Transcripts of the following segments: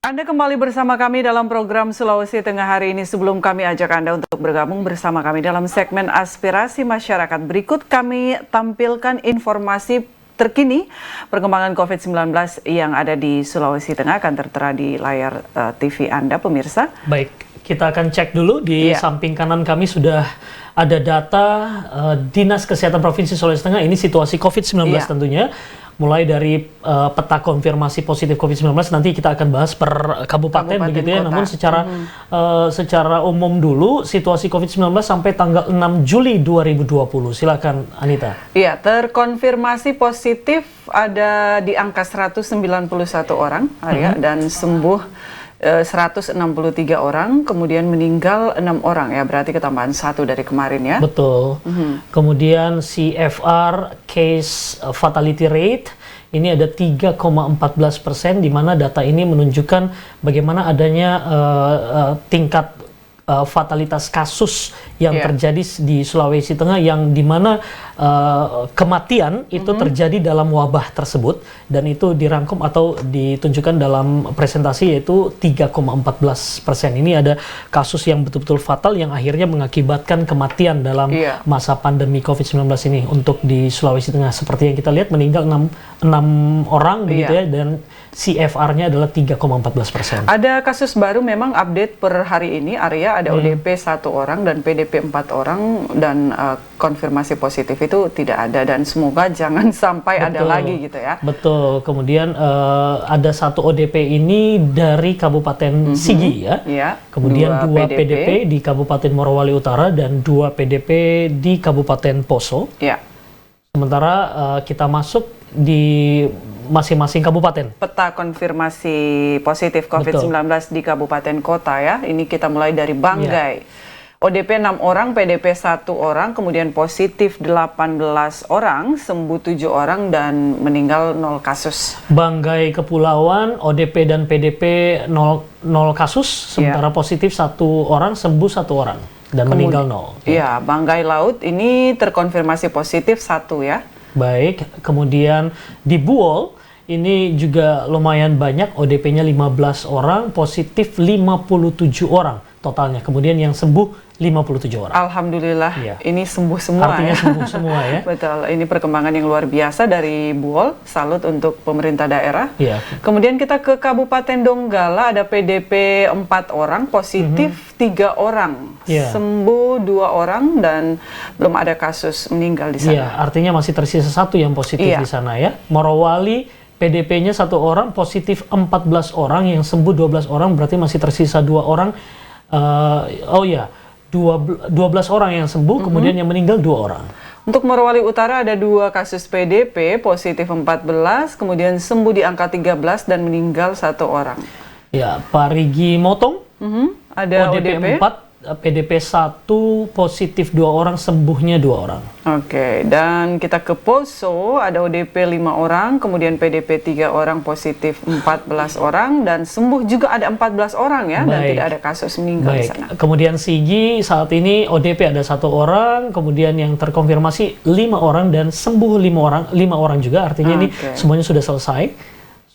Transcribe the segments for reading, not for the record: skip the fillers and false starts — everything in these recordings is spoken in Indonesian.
Anda kembali bersama kami dalam program Sulawesi Tengah hari ini. Sebelum kami ajak Anda untuk bergabung bersama kami dalam segmen Aspirasi Masyarakat, berikut kami tampilkan informasi terkini perkembangan COVID-19 yang ada di Sulawesi Tengah akan tertera di layar TV Anda, pemirsa. Baik, kita akan cek dulu di samping kanan kami sudah ada data Dinas Kesehatan Provinsi Sulawesi Tengah. Ini situasi COVID-19 tentunya. Mulai dari peta konfirmasi positif COVID-19 nanti kita akan bahas per kabupaten begitu ya. Kota. Namun secara umum dulu situasi COVID-19 sampai tanggal 6 Juli 2020. Silakan Anita. Iya, terkonfirmasi positif ada di angka 191 orang dan sembuh 163 orang, kemudian meninggal 6 orang ya, berarti ketambahan 1 dari kemarin ya. Betul. Kemudian CFR, case fatality rate, ini ada 3,14%, di mana data ini menunjukkan bagaimana adanya tingkat fatalitas kasus yang terjadi di Sulawesi Tengah, yang dimana kematian itu terjadi dalam wabah tersebut, dan itu dirangkum atau ditunjukkan dalam presentasi yaitu 3,14%. Ini ada kasus yang betul-betul fatal yang akhirnya mengakibatkan kematian dalam masa pandemi COVID-19 ini untuk di Sulawesi Tengah. Seperti yang kita lihat meninggal 6 orang begitu ya, dan CFR-nya adalah 3,14%. Ada kasus baru memang update per hari ini, Arya, ada ODP 1 orang dan PDP 4 orang, dan konfirmasi positif itu tidak ada, dan semoga jangan sampai ada lagi gitu ya. Betul. Kemudian ada 1 ODP ini dari Kabupaten Sigi ya. Kemudian 2 PDP di Kabupaten Morowali Utara dan 2 PDP di Kabupaten Poso. Sementara kita masuk di masing-masing kabupaten. Peta konfirmasi positif COVID-19 di kabupaten kota ya. Ini kita mulai dari Banggai. ODP 6 orang, PDP 1 orang, kemudian positif 18 orang, sembuh 7 orang, dan meninggal 0 kasus. Banggai Kepulauan, ODP dan PDP 0 kasus, sementara positif 1 orang, sembuh 1 orang, dan meninggal 0. Iya, Banggai Laut ini terkonfirmasi positif 1 ya. Baik, kemudian di Buol, ini juga lumayan banyak, ODP-nya 15 orang, positif 57 orang totalnya. Kemudian yang sembuh 57 orang. Alhamdulillah, ini sembuh semua. Artinya sembuh semua ya. Betul, ini perkembangan yang luar biasa dari Buol. Salut untuk pemerintah daerah. Kemudian kita ke Kabupaten Donggala, ada PDP 4 orang, positif 3 orang, sembuh 2 orang, dan belum ada kasus meninggal di sana. Iya, artinya masih tersisa 1 yang positif di sana ya. Morowali, PDP-nya 1 orang, positif 14 orang, yang sembuh 12 orang, berarti masih tersisa 2 orang. 12 orang yang sembuh, kemudian yang meninggal 2 orang. Untuk Morowali Utara ada 2 kasus PDP, positif 14, kemudian sembuh di angka 13, dan meninggal 1 orang. Ya, Parigi Motong, ada ODP 4, PDP 1, positif 2 orang, sembuhnya 2 orang. Oke, dan kita ke Poso, ada ODP 5 orang, kemudian PDP 3 orang, positif 14 orang, dan sembuh juga ada 14 orang ya. Dan tidak ada kasus meninggal di sana. Kemudian Sigi saat ini ODP ada 1 orang, kemudian yang terkonfirmasi 5 orang, dan sembuh 5 orang juga, artinya ini semuanya sudah selesai.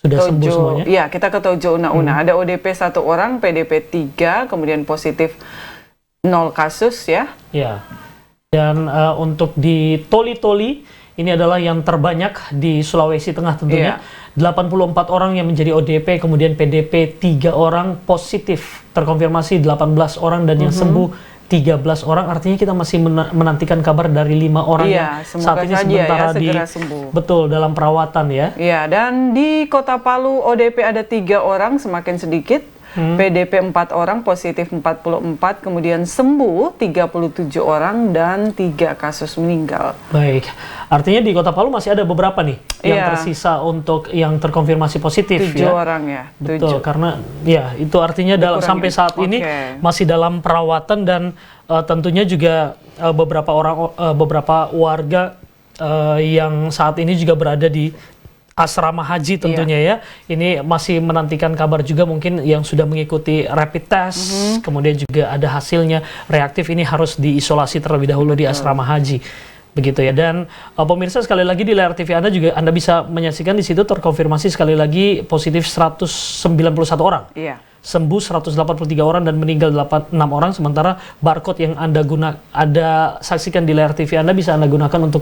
Sudah sembuh semuanya. Iya, kita ke Tojo Una-Una. Ada ODP 1 orang, PDP 3, kemudian positif 0 kasus ya. Ya. Dan untuk di Toli-Toli, ini adalah yang terbanyak di Sulawesi Tengah tentunya. 84 orang yang menjadi ODP, kemudian PDP 3 orang, positif terkonfirmasi 18 orang, dan yang sembuh 13 orang. Artinya kita masih menantikan kabar dari 5 orang yang saat ini sementara betul dalam perawatan ya. Iya, dan di Kota Palu ODP ada 3 orang, semakin sedikit. PDP 4 orang, positif 44, kemudian sembuh 37 orang, dan 3 kasus meninggal. Baik, artinya di Kota Palu masih ada beberapa nih yang tersisa untuk yang terkonfirmasi positif 7 orang ya. Betul, karena ya itu artinya sampai saat ini masih dalam perawatan, dan tentunya juga beberapa warga yang saat ini juga berada di asrama haji tentunya ya. Ini masih menantikan kabar juga, mungkin yang sudah mengikuti rapid test, kemudian juga ada hasilnya reaktif, ini harus diisolasi terlebih dahulu di asrama haji. begitu ya. Dan pemirsa, sekali lagi di layar TV Anda juga Anda bisa menyaksikan di situ terkonfirmasi sekali lagi positif 191 orang. Iya. Sembuh 183 orang dan meninggal 6 orang, sementara barcode yang Anda saksikan di layar TV Anda bisa Anda gunakan untuk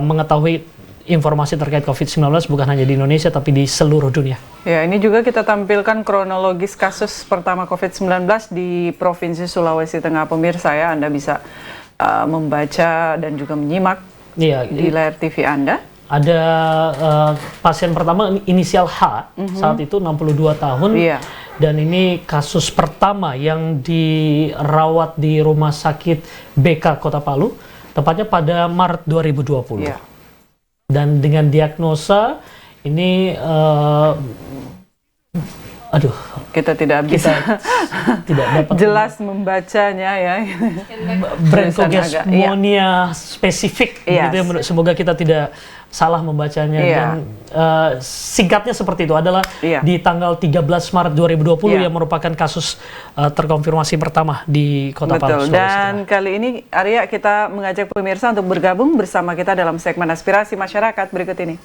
mengetahui informasi terkait COVID-19 bukan hanya di Indonesia tapi di seluruh dunia. Ya, ini juga kita tampilkan kronologis kasus pertama COVID-19 di Provinsi Sulawesi Tengah, pemirsa ya. Anda bisa membaca dan juga menyimak di layar TV Anda. Ada pasien pertama inisial H, saat itu 62 tahun. Iya. Dan ini kasus pertama yang dirawat di Rumah Sakit BK Kota Palu, tepatnya pada Maret 2020. Iya. Dan dengan diagnosa ini, kita tidak bisa tidak dapat jelas membacanya ya. bronkogesmonia spesifik, Yes. gitu ya. Semoga kita tidak salah membacanya. Iya. Dan singkatnya seperti itu adalah Iya. di tanggal 13 Maret 2020 Iya. yang merupakan kasus terkonfirmasi pertama di Kota Palu, Betul. Sulawesi Dan Tengah. kali ini Arya, kita mengajak pemirsa untuk bergabung bersama kita dalam segmen aspirasi masyarakat berikut ini.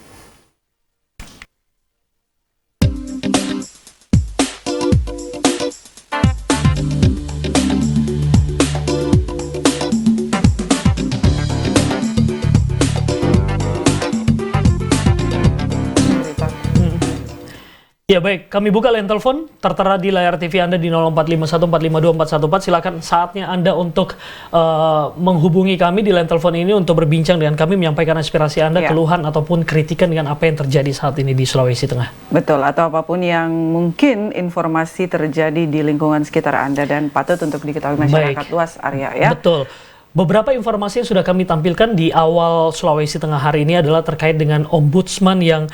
Ya baik, kami buka line telepon tertera di layar TV Anda di 0451452414. Silakan saatnya Anda untuk menghubungi kami di line telepon ini untuk berbincang dengan kami, menyampaikan aspirasi Anda, Ya. keluhan ataupun kritikan dengan apa yang terjadi saat ini di Sulawesi Tengah. Betul, atau apapun yang mungkin informasi terjadi di lingkungan sekitar Anda dan patut untuk diketahui masyarakat Baik. luas, Arya ya. Betul. Beberapa informasi yang sudah kami tampilkan di awal Sulawesi Tengah hari ini adalah terkait dengan Ombudsman yang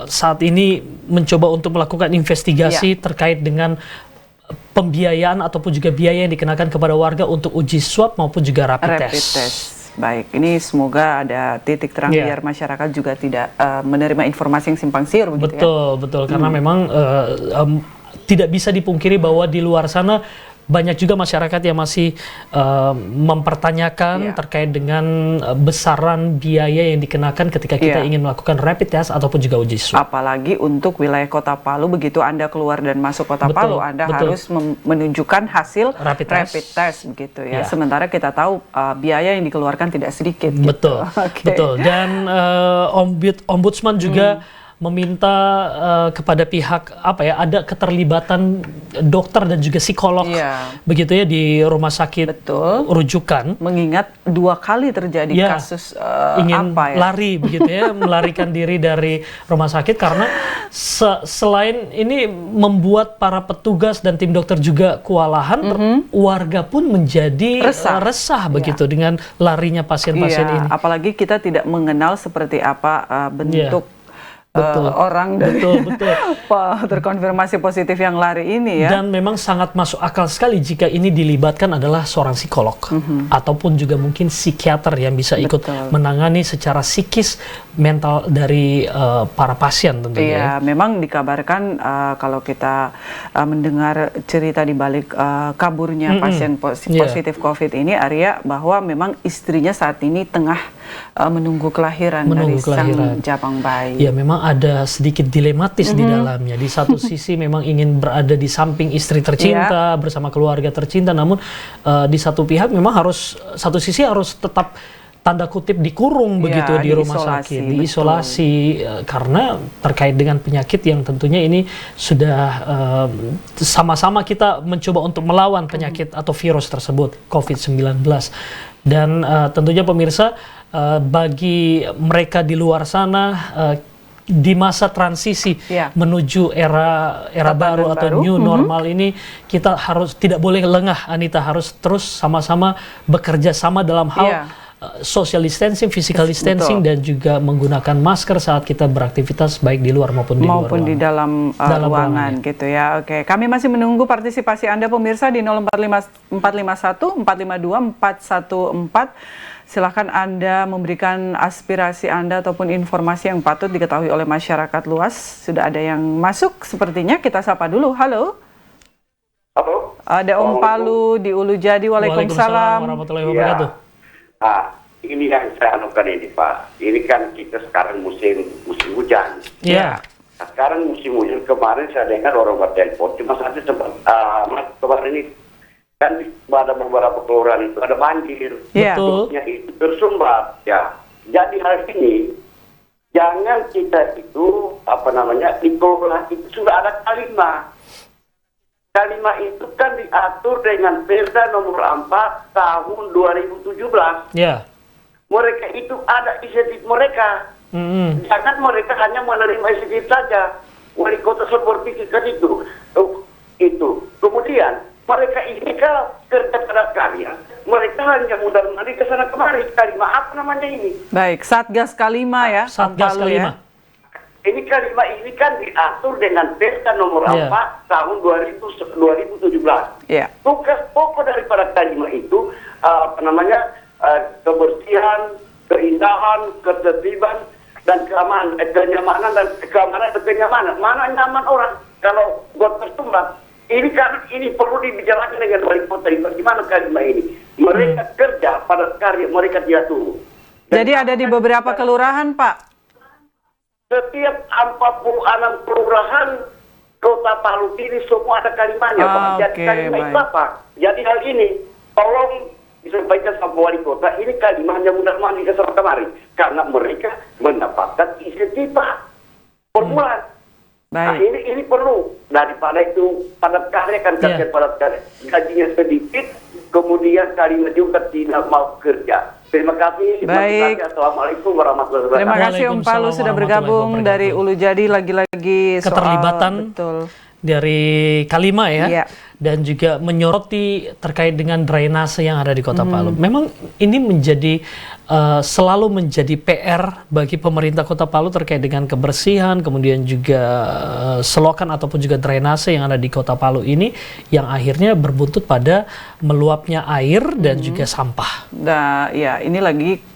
saat ini mencoba untuk melakukan investigasi terkait dengan pembiayaan ataupun juga biaya yang dikenakan kepada warga untuk uji swab maupun juga rapid test. Baik, ini semoga ada titik terang biar masyarakat juga tidak menerima informasi yang simpang siur begitu ya. Betul, karena memang tidak bisa dipungkiri bahwa di luar sana banyak juga masyarakat yang masih mempertanyakan terkait dengan besaran biaya yang dikenakan ketika kita ingin melakukan rapid test ataupun juga uji swab. Apalagi untuk wilayah Kota Palu, begitu Anda keluar dan masuk Kota Palu, Anda harus menunjukkan hasil rapid test begitu ya. Sementara kita tahu biaya yang dikeluarkan tidak sedikit. Betul, gitu. betul. Dan Ombudsman juga meminta kepada pihak ada keterlibatan dokter dan juga psikolog begitu ya di rumah sakit rujukan, mengingat 2 kali terjadi kasus ingin lari begitu ya, melarikan diri dari rumah sakit karena selain ini membuat para petugas dan tim dokter juga kewalahan, warga pun menjadi resah begitu dengan larinya pasien-pasien ini. Apalagi kita tidak mengenal seperti apa bentuk orang dari terkonfirmasi positif yang lari ini ya. Dan memang sangat masuk akal sekali jika ini dilibatkan adalah seorang psikolog ataupun juga mungkin psikiater yang bisa ikut menangani secara psikis mental dari para pasien tentunya. Iya, memang dikabarkan kalau kita mendengar cerita di balik kaburnya pasien positif COVID ini, Arya, bahwa memang istrinya saat ini tengah menunggu kelahiran dari sang jabang bayi. Ya, memang ada sedikit dilematis di dalamnya. Di satu sisi memang ingin berada di samping istri tercinta bersama keluarga tercinta, namun di satu pihak memang satu sisi harus tetap tanda kutip dikurung begitu di rumah sakit, diisolasi karena terkait dengan penyakit yang tentunya ini sudah sama-sama kita mencoba untuk melawan penyakit atau virus tersebut, COVID-19. Dan tentunya pemirsa, bagi mereka di luar sana di masa transisi menuju era baru atau new normal ini, kita harus tidak boleh lengah, Anita, harus terus sama-sama bekerja sama dalam hal social distancing, physical distancing, dan juga menggunakan masker saat kita beraktivitas baik di luar maupun di dalam ruangan gitu ya. Oke, kami masih menunggu partisipasi Anda pemirsa di 0451 452 414. Silahkan Anda memberikan aspirasi Anda ataupun informasi yang patut diketahui oleh masyarakat luas. Sudah ada yang masuk sepertinya, kita sapa dulu. Halo. Halo. Ada Om Palu di Ulu Jadi. Waalaikumsalam warahmatullahi wabarakatuh. ini yang saya anukan ini Pak. Ini kan kita sekarang musim hujan. Iya. Nah, sekarang musim hujan, kemarin saya dengar orang bertelepon, cuma saja sempat kemarin ini kan ada beberapa kelurahan itu ada banjir. Iya. Betul. Itu tersumbat ya. Jadi hari ini jangan kita itu di kelurahan itu sudah ada kalimat. Kalimat itu kan diatur dengan Perda nomor 4 tahun 2017. Ya. Mereka itu ada insentif mereka. Jangan mereka hanya menerima insentif saja. Wali kota berpikirkan itu. Kemudian mereka ini kalau kerja pada karya, mereka hanya mundar-mandir ke sana kemari. Kalimat apa namanya ini? Baik, Satgas Kalima ya. Satgas Palu Kalima. Ini kalimat ini kan diatur dengan Perda nomor 4 tahun 2017. Iya. Tugas pokok daripada kalimat itu kebersihan, keindahan, ketertiban dan kenyamanan dan kenyamanan. Mana nyaman orang kalau buat tersumbat? Ini perlu dibicarakan dengan wali kota. Bagaimana kalimat ini? Mereka kerja pada karya, mereka tidak tunggu. Jadi ada di beberapa kelurahan, Pak. Setiap 46 kelurahan Kota Palu ini semua ada kalimatnya, Pak. Jadi kalimat itu apa? Jadi hal ini tolong disampaikan sama wali kota. Ini kalimatnya mudah-mudahan ke sana kemari karena mereka mendapatkan insentif Pak per bulan. Nah, ini perlu daripada itu padat karya kan kerja padat karya gajinya sedikit, kemudian kalimat juga tidak mau kerja. Terima kasih. Baik. Assalamualaikum warahmatullahi wabarakatuh. Terima kasih Om Palu sudah bergabung dari Ulu Jadi, lagi-lagi soal keterlibatan betul dari Kalima ya. Iya. Dan juga menyoroti terkait dengan drainase yang ada di Kota Palu. Memang ini menjadi selalu menjadi PR bagi pemerintah Kota Palu terkait dengan kebersihan, kemudian juga selokan ataupun juga drainase yang ada di Kota Palu ini yang akhirnya berbuntut pada meluapnya air dan juga sampah. Nah, ya ini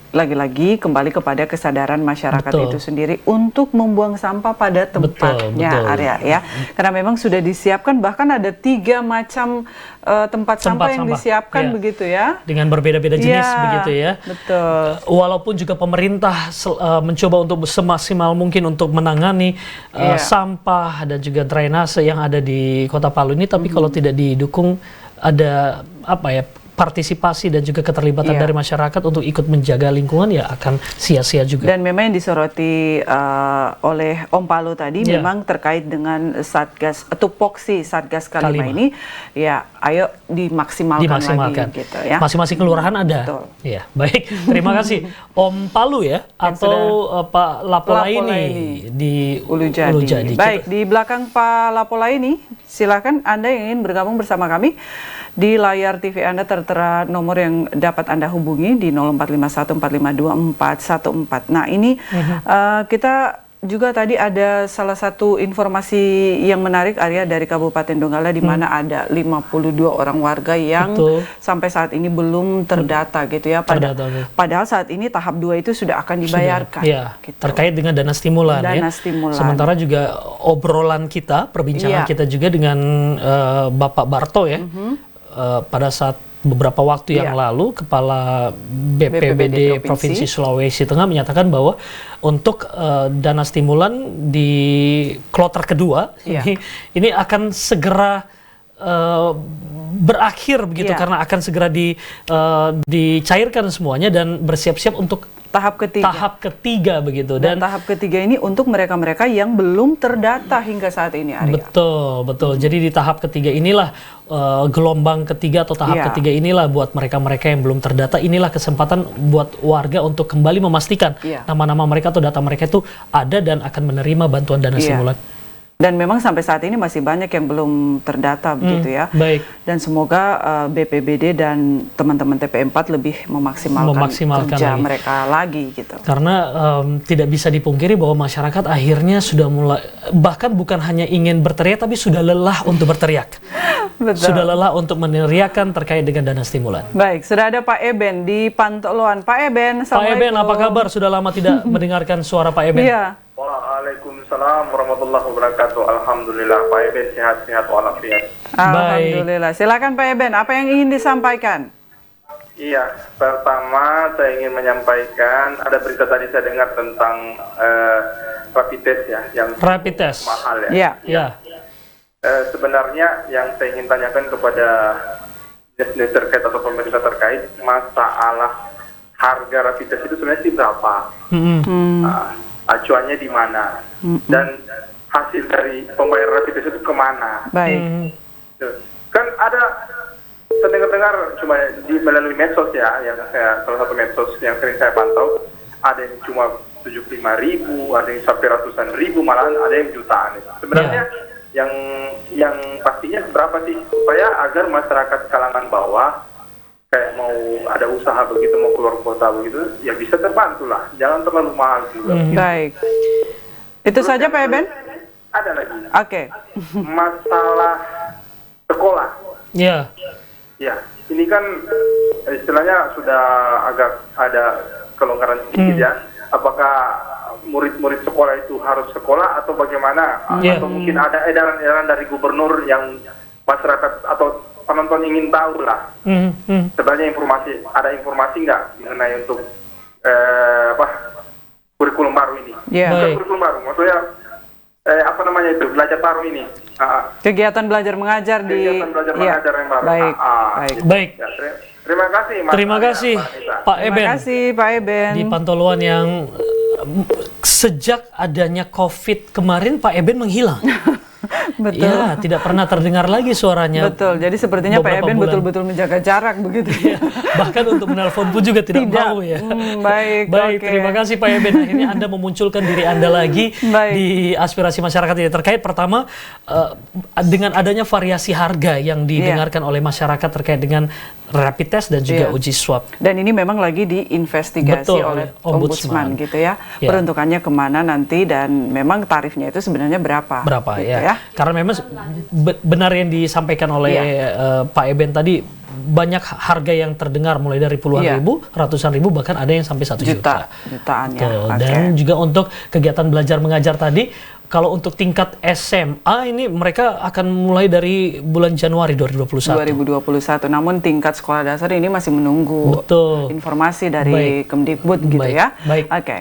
lagi-lagi kembali kepada kesadaran masyarakat Betul. itu sendiri untuk membuang sampah pada tempatnya, betul. area ya. Karena memang sudah disiapkan, bahkan ada 3 macam tempat sampah yang disiapkan begitu ya. Dengan berbeda-beda jenis begitu ya. Betul. Walaupun juga pemerintah mencoba untuk semaksimal mungkin untuk menangani sampah dan juga drainase yang ada di Kota Palu ini, tapi kalau tidak didukung ada partisipasi dan juga keterlibatan dari masyarakat untuk ikut menjaga lingkungan ya akan sia-sia juga. Dan memang yang disoroti oleh Om Palu tadi memang terkait dengan Satgas Tupoksi Satgas Kalima ini ya ayo dimaksimalkan lagi gitu ya. Masing-masing kelurahan ada. Betul. Ya, baik. Terima kasih Om Palu ya atau Pak Lapolaini di Ulu Jadi. Baik, di belakang Pak Lapolaini silakan Anda yang ingin bergabung bersama kami. Di layar TV Anda tertera nomor yang dapat Anda hubungi di 0451452414. Nah ini kita juga tadi ada salah satu informasi yang menarik Arya dari Kabupaten Donggala di mana ada 52 orang warga yang sampai saat ini belum terdata gitu ya. Padahal saat ini tahap 2 itu sudah akan dibayarkan. Gitu. Terkait dengan dana stimulan stimulan. Sementara juga obrolan kita, perbincangan kita juga dengan Bapak Barto ya. Pada saat beberapa waktu yang lalu Kepala BPBD Provinsi Sulawesi Tengah menyatakan bahwa untuk dana stimulan di kloter kedua ini akan segera berakhir begitu karena akan segera dicairkan semuanya dan bersiap-siap untuk tahap ketiga begitu. Dan tahap ketiga ini untuk mereka-mereka yang belum terdata hingga saat ini, Arya. Betul. Jadi di tahap ketiga inilah gelombang ketiga atau tahap ketiga inilah buat mereka-mereka yang belum terdata, inilah kesempatan buat warga untuk kembali memastikan nama-nama mereka atau data mereka itu ada dan akan menerima bantuan dana stimulan. Dan memang sampai saat ini masih banyak yang belum terdata begitu ya. Baik. Dan semoga BPBD dan teman-teman TP4 lebih memaksimalkan kerja mereka lagi gitu. Karena tidak bisa dipungkiri bahwa masyarakat akhirnya sudah mulai, bahkan bukan hanya ingin berteriak tapi sudah lelah untuk berteriak. Betul. Sudah lelah untuk meneriakan terkait dengan dana stimulan. Baik, sudah ada Pak Eben di Pantoloan. Pak Eben, Pak Eben, apa kabar? Sudah lama tidak mendengarkan suara Pak Eben. Iya. Waalaikumsalam warahmatullahi wabarakatuh. Alhamdulillah Pak Eben sehat-sehat walafiat. Alhamdulillah. Silakan Pak Eben, apa yang ingin disampaikan? Iya, pertama saya ingin menyampaikan ada berita tadi saya dengar tentang rapid test ya, yang Rapid test. mahal ya. Ya. Ya. Sebenarnya yang saya ingin tanyakan kepada dinas terkait atau pemerintah terkait, masalah harga rapid test itu sebenarnya sih berapa? Acuannya di mana? Dan hasil dari pembayaran rapid test itu kemana? Baik. Kan ada saya dengar cuma melalui medsos ya, yang salah satu medsos yang sering saya pantau, ada yang cuma 75.000, ada yang sampai ratusan ribu, malahan ada yang jutaan. Sebenarnya yang pastinya berapa sih supaya agar masyarakat kalangan bawah kayak mau ada usaha begitu, mau keluar kota begitu, ya bisa terbantu lah, jangan terlalu mahal juga. Baik. Itu saja Pak Eben? Ada lagi Oke. masalah sekolah. Ya. Ya, ini kan istilahnya sudah agak ada kelonggaran sedikit ya. Apakah murid-murid sekolah itu harus sekolah atau bagaimana? Yeah. Atau mungkin ada edaran-edaran dari gubernur yang masyarakat atau penonton ingin tahu lah. Sebenarnya ada informasi nggak mengenai untuk kurikulum baru ini? Ya. Bukan kurikulum baru, maksudnya belajar baru ini. Kegiatan belajar mengajar di Kegiatan belajar mengajar yang baru. Baik. Baik. Baik. Ya, terima kasih Mas. Terima kasih Pak Terima Eben kasih Pak Eben. di pantauan yang sejak adanya COVID kemarin Pak Eben menghilang. Betul. Ya, tidak pernah terdengar lagi suaranya. Betul. Jadi sepertinya Pak beberapa Eben bulan. betul-betul menjaga jarak begitu ya. Bahkan untuk menelpon pun juga tidak mau ya. Baik. Baik, oke. terima kasih Pak Eben. Akhirnya Anda memunculkan diri Anda lagi Baik. di aspirasi masyarakat ini terkait pertama dengan adanya variasi harga yang didengarkan oleh masyarakat terkait dengan rapid test dan juga Iya. uji swab. Dan ini memang lagi diinvestigasi Betul, oleh Ombudsman. Ombudsman gitu ya. Ya. Peruntukannya kemana nanti dan memang tarifnya itu sebenarnya berapa? Berapa gitu ya? Karena memang benar yang disampaikan oleh Pak Eben tadi, banyak harga yang terdengar mulai dari puluhan ribu, ratusan ribu, bahkan ada yang sampai 1 juta. Jutaan ya. Betul. Oke. Dan juga untuk kegiatan belajar mengajar tadi, kalau untuk tingkat SMA ini mereka akan mulai dari bulan Januari 2021. 2021. Namun tingkat sekolah dasar ini masih menunggu Betul. informasi dari Baik. Kemdikbud gitu Baik. ya. Baik. Oke.